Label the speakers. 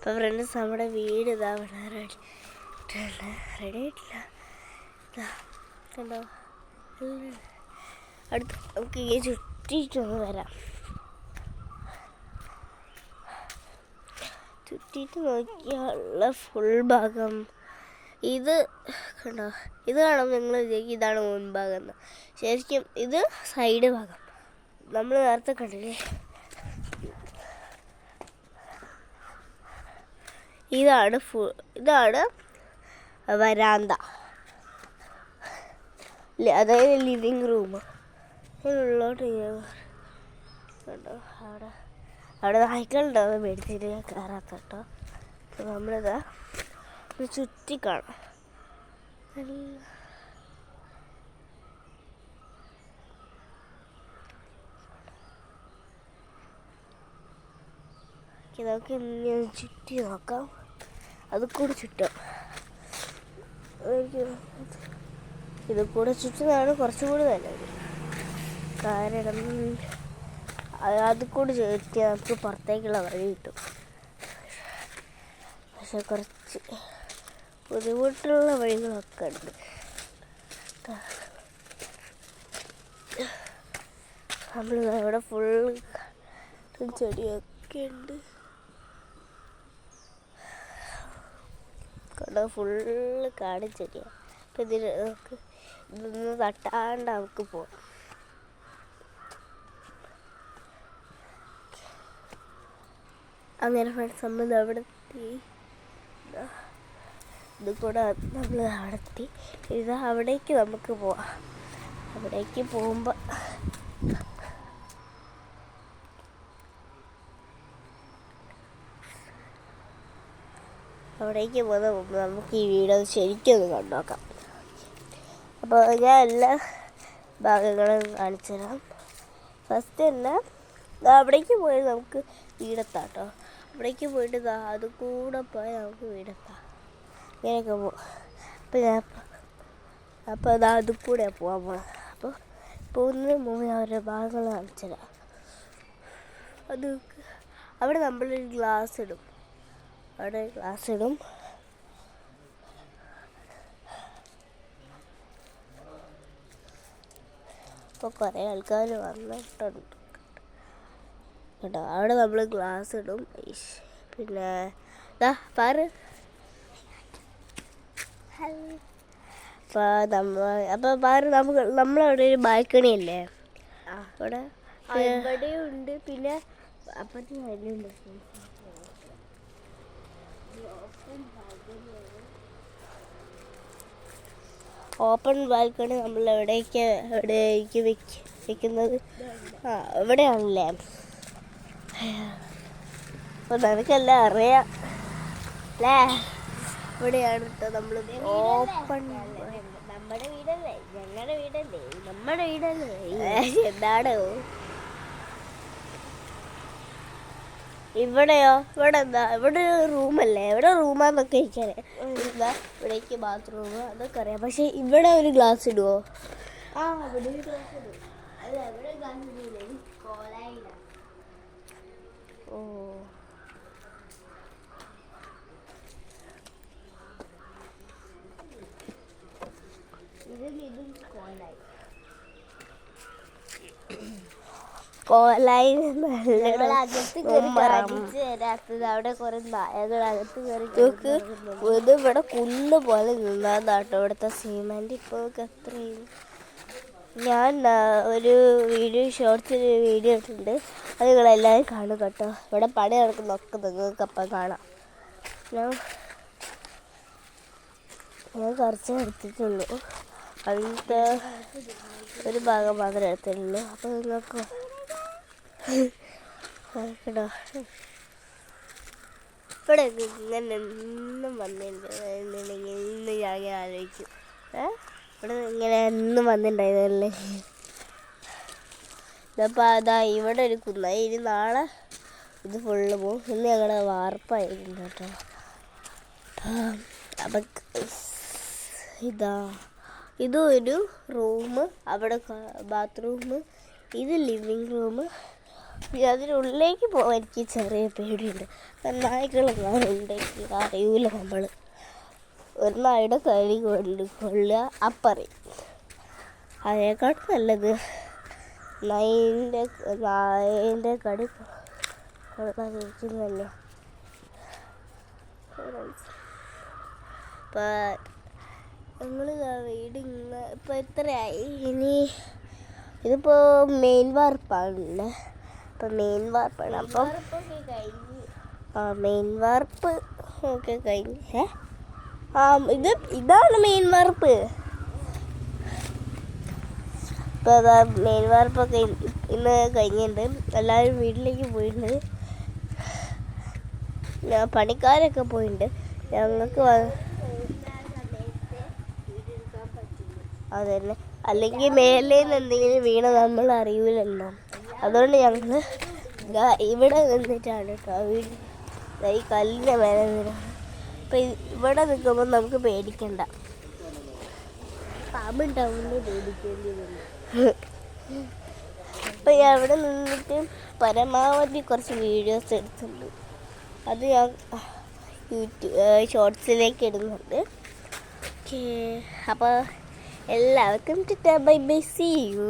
Speaker 1: അപ്പോൾ ഫ്രണ്ട്സ് നമ്മുടെ വീട് ഇതാ റെഡി ആയിട്ടില്ല. കണ്ടോ, അടുത്ത് നമുക്ക് ഈ ചുറ്റിയിട്ടൊന്ന് വരാം. ചുറ്റിയിട്ട് നോക്കിയുള്ള ഫുൾ ഭാഗം ഇത് കണ്ടോ. ഇത് കാണുമ്പോൾ നിങ്ങൾ വിചാരിക്കും ഇതാണ് മുൻഭാഗം എന്ന്. ശരിക്കും ഇത് സൈഡ് ഭാഗം. നമ്മൾ നേരത്തെ കണ്ടില്ലേ, ഇതാണ് വരാന്ത, അതായത് ലിവിങ് റൂം. ഉള്ളോട്ട് കണ്ടോ, അവിടെ നായ്ക്കളുണ്ടാവും, മേടിച്ചിട്ട് ഞാൻ കയറാത്ത കേട്ടോ. നമ്മളിതാ ചുറ്റി കാണാം. നമുക്ക് ഇനി ചുറ്റി നോക്കാം. അത് കൂടെ ചുറ്റാം. ഇത് കൂടെ ചുറ്റുന്നതാണ് കുറച്ചും കൂടി നല്ലത്. കാരണം അത് കൂടെ ചുറ്റിയാൽ നമുക്ക് പുറത്തേക്കുള്ള വഴി കിട്ടും. പക്ഷെ കുറച്ച് ബുദ്ധിമുട്ടുള്ള വഴികളൊക്കെ ഉണ്ട്. നമ്മളിവിടെ ഫുൾ ചെടിയൊക്കെ ഉണ്ട്. കണ്ടോ, ഫുള്ള് കാടും ചെടിയാണ്. അപ്പം ഇതൊന്ന് തട്ടാണ്ട് നമുക്ക് പോവാം. അങ്ങനെ ഫ്രണ്ട്സ് നമ്മൾ അവിടെ എത്തി. ഇത് കൂടെ നമ്മൾ അവിടെ എത്തി. ഇത് അവിടേക്ക് നമുക്ക് പോവാം. അവിടേക്ക് പോകുമ്പോൾ പോകുന്ന മുമ്പ് നമുക്ക് ഈ വീഡിയോ ശരിക്കും ഒന്ന് കണ്ടുനോക്കാം. അപ്പോൾ ഞാൻ എല്ലാ ഭാഗങ്ങളും കാണിച്ചു തരാം. ഫസ്റ്റ് തന്നെ അവിടേക്ക് പോയി നമുക്ക് വീടെത്താം കേട്ടോ. അവിടേക്ക് പോയിട്ട് അത് കൂടെ പോയി നമുക്ക് വീടെത്താം. ഇങ്ങനെയൊക്കെ പോകും. അപ്പോൾ അത് കൂടെ പോകാൻ പോകണം. അപ്പോൾ പോകുന്നതിന് മുമ്പ് ഞാൻ ഓരോ ഭാഗങ്ങൾ കാണിച്ചു തരാം. അവിടെ നമ്മളൊരു ഗ്ലാസ് ഇടും. അപ്പോൾ കുറേ ആൾക്കാർ വന്നിട്ടുണ്ട് കേട്ടോ. അവിടെ നമ്മൾ ഗ്ലാസ് ഇടും. പിന്നെ പാറ് അപ്പോൾ പാറ് നമ്മളവിടെ ഒരു ബാൽക്കണി അല്ലേ, അവിടെ ഉണ്ട്. പിന്നെ അപ്പുറത്ത് വരുന്നുണ്ട് ഓപ്പൺ ബാൽക്കണി. നമ്മൾ എവിടേക്ക് വെക്കുന്നത് ഇവിടെയാണല്ലേ. അപ്പോൾ നിനക്കെല്ലാം അറിയാം അല്ലേ. ഇവിടെയാണ് കേട്ടോ നമ്മൾ ഓപ്പൺ. നമ്മുടെ വീടല്ലേ, ഞങ്ങളുടെ വീടല്ലേ, നമ്മുടെ വീടല്ലേ. എന്താണ് ഇവിടെയോ? ഇവിടെ എന്താ, ഇവിടെ റൂമല്ലേ, ഇവിടെ റൂമാന്നൊക്കെ ഇരിക്കാനേ. എന്താ ഇവിടേക്ക് ബാത്റൂം അതൊക്കെ അറിയാം. പക്ഷെ ഇവിടെ ഒരു ഗ്ലാസ് ഇടുവോ? ഇവിടെ ഒരു ഗ്ലാസ് ഇടും. അല്ല, ഇവിടെ ഗ്ലാസ് ഇടൂലേ, കോലായില്ല. ഓ, ഇതും കോലായി അവിടെ കുറെ നായകൾ അകത്ത് കയറി. ഇത് ഇവിടെ കുന്ന് പോലെ നിന്നാട്ടോ ഇവിടുത്തെ സിമെന്റ്. ഇപ്പോൾ എത്രയും ഞാൻ ഒരു ഷോർട്സിൽ വീഡിയോ ഇട്ടിട്ടുണ്ട്. അത് നിങ്ങളെല്ലാവരും കാണും കേട്ടോ. ഇവിടെ പണി നടക്കുന്നൊക്കെ നിങ്ങൾക്ക് അപ്പം കാണാം. ഞാൻ കുറച്ച് എടുത്തിട്ടുള്ളൂ. അതിൻ്റെ ഒരു ഭാഗം മാത്രമേ എടുത്തിട്ടുള്ളൂ. അപ്പോൾ നിങ്ങൾക്ക് കേട്ടോ ഇവിടെ ഇങ്ങനെ എന്നും വന്നിട്ടുണ്ടെങ്കിൽ ഇന്ന് ഞാൻ ആലോചിക്കും, ഇവിടെ ഇങ്ങനെ എന്നും വന്നിട്ടുണ്ടായിരുന്നല്ലേ. ഇതപ്പോൾ ഇവിടെ ഒരു കുന്നായി. ഇനി നാളെ ഇത് ഫുള്ള് പോകും. ഇന്ന് ഞങ്ങളുടെ വാർപ്പായിരുന്നു കേട്ടോ. അപ്പം ഇതും ഒരു റൂം, അവിടെ ബാത്റൂം, ഇത് ലിവിങ് റൂം, അതിനുള്ളിലേക്ക് പോകാൻ എനിക്ക് ചെറിയ പേടിയുണ്ട്. നായ്ക്കളെങ്ങാനും ഉണ്ടെങ്കിൽ അറിയൂല നമ്മൾ. ഒരു നായുടെ കടി കൊള്ളുക അപ്പറയും. അതിനേക്കാൾ നല്ലത് നായിൻ്റെ കടി കൊള്ളാതിരിക്കുന്നതല്ലേ. ഇപ്പം നമ്മൾ വീട് ഇപ്പം എത്രയായി? ഇനി ഇതിപ്പോൾ മെയിൻ വാർപ്പാണല്ലേ. അപ്പം മെയിൻ വാർപ്പാണ്. അപ്പം മെയിൻ വാർപ്പ് ഒക്കെ കഴിഞ്ഞ് ഇതാണ് മെയിൻ വാർപ്പ്. ഇപ്പം അതാ മെയിൻ വാർപ്പൊക്കെ ഇന്ന് കഴിഞ്ഞിട്ടുണ്ട്. എല്ലാവരും വീട്ടിലേക്ക് പോയിട്ടുണ്ട്. പണിക്കാരൊക്കെ പോയിട്ടുണ്ട്. ഞങ്ങൾക്ക് അതന്നെ, അല്ലെങ്കിൽ മേലെ നിന്ന് എന്തെങ്കിലും വീണ നമ്മൾ അറിയൂലല്ലോ. അതുകൊണ്ട് ഞങ്ങൾ ഇവിടെ നിന്നിട്ടാണ് കേട്ടോ വീട്. ഈ കല്ലിൻ്റെ മേലെ നിന്നിട്ടാണ്. അപ്പം ഇവിടെ നിൽക്കുമ്പോൾ നമുക്ക് പേടിക്കണ്ട. പാമ്പുണ്ടാവുമ്പോൾ പേടിക്കേണ്ടി വരും. അപ്പം ഞാൻ അവിടെ നിന്നിട്ട് പരമാവധി കുറച്ച് വീഡിയോസ് എടുത്തിട്ടുണ്ട്. അത് ഞാൻ ഷോർട്സിലേക്ക് ഇടുന്നുണ്ട്. ഓക്കേ, അപ്പോൾ എല്ലാവർക്കും ബൈ ബൈ, സീ യു.